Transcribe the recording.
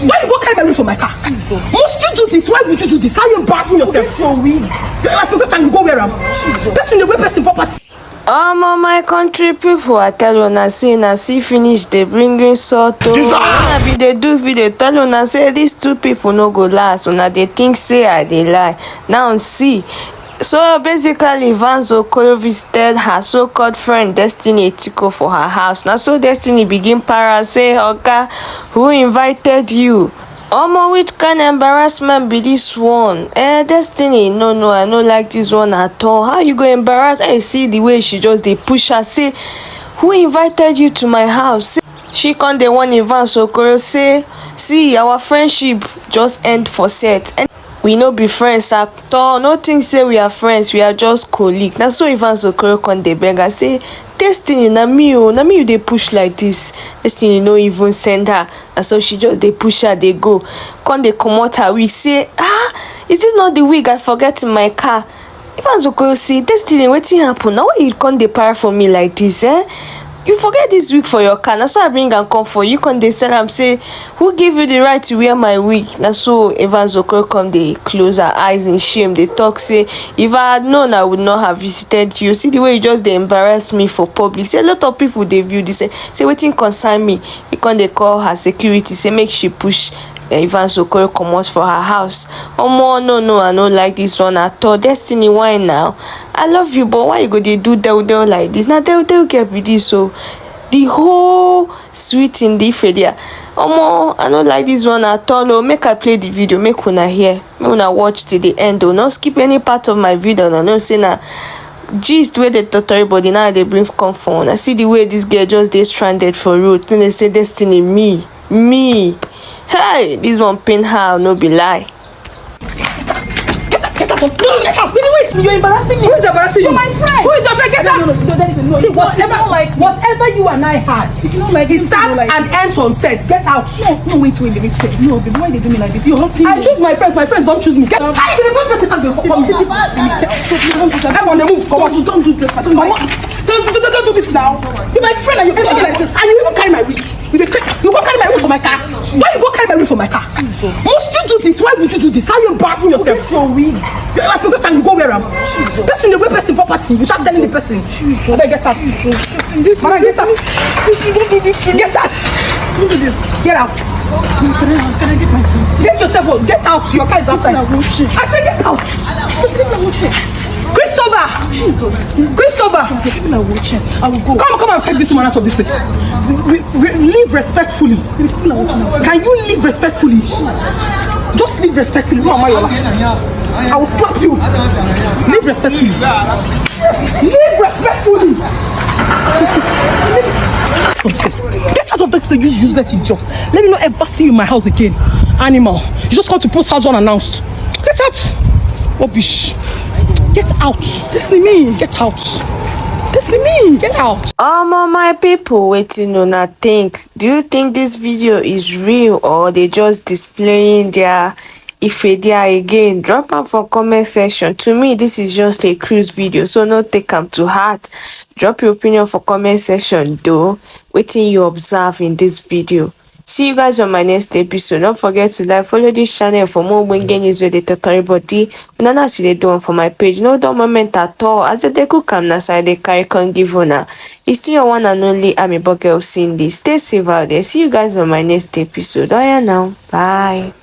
Why you go carry my wig for my car? Jesus. Must you do this? Why would you do this? How are you embarrassing yourself? For wig. I forgot time you go wear them. Person the way person property. My country people, I tell una say na see finish they bringing salt o. When I be dey do video, tell una say these two people no go last. Una they think say I dey lie. Now see. So basically, Evans Okoro visited her so-called friend Destiny Etiko for her house. Now so Destiny begin para say, "Oga, who invited you?" Which kind of embarrassment be this one? Destiny, no, I no like this one at all. How you go embarrass? I see the way she just they push her. Say, who invited you to my house? Say, she come the one Evans Okoro say, see, our friendship just end for set. And we no be friends at all. No think say we are friends, we are just colleagues. Now so Evans Okoro come the beg her say, Destiny, na me you dey push like this. Destiny no even send her. And so she just dey push her, they go. Come they comot her wig. Say, is this not the wig I forget in my car? Evans Okoro say, Destiny, wetin happen? Now why you come dey para for me like this, You forget this wig for your car. Now so I bring and come for you. Come they sell am say, who gave you the right to wear my wig? Now so Evans Okoro come they close her eyes in shame. They talk say, if I had known, I would not have visited you. See the way you just they embarrass me for public. Say a lot of people they view this. Say wetin concern me. You come they call her security. Say make she push Evans Okoro comot for her house. No, I don't like this one at all. Destiny, why now? I love you, but why you go they do DEWU like this? Now DEWU get with this, so the whole sweet in the failure. I don't like this one at all. Oh, make I play the video, make una hear, make una watch till the end. Do not skip any part of my video. No, no say na gist where they totally body now they bring come for. I see the way this girl just they stranded for road. Then they say Destiny, me. Hey, this one pain her, no be lie. Get out! No, get out! Wait, you're embarrassing me. Who is embarrassing you? You're my friend. Who is your friend? Get out! No, see, whatever you and I had, if you don't like it starts and ends on set. Get out! No, wait, let me say. No, baby, why they do me like this? You're hurting me. I choose my friends. My friends don't choose me. Get out! I'm the first person they come me. Come on, move. Come on, don't do this. Don't do this now. You're my friend and you're pushing me like this. And you even carry my wig. You go carry my wig for my car. Why you go carry my wig for my car? Must you do this? Why would you do this? How you embarrassing yourself? Your wig. I forgot time you go wear them. Person the way person property without telling the person. I better get out. Man, get out. Get out. Don't do this. Get out. Can I get myself? Get yourself out. Get out. Your car is outside. I said get out. Christopher! Jesus! Christopher! Okay, people are watching. I will go. Come and take this woman out of this place. Live respectfully. People are watching. Can you live respectfully? Just live respectfully. No, I will slap you. Live respectfully. Live respectfully. Get out of this thing, you useless idiot. Let me not ever see you in my house again. Animal. You just come to post house unannounced. Get out. Rubbish. Get out. Destiny me. Get out. Destiny me. Get out. My people waiting on a think. Do you think this video is real or they just displaying their ifedia again? Drop them for comment section. To me, this is just a cruise video, so no take them to heart. Drop your opinion for comment section though. Waiting you observe in this video. See you guys on my next episode. Don't forget to like, follow this channel for more winging news with the tutorial body. When I see they do for my page, no dumb moment at all. As the deco come na side they carry can give una. It's still your one and only Ami Girl Cindy. Stay safe out there. See you guys on my next episode. Oh yeah now. Bye.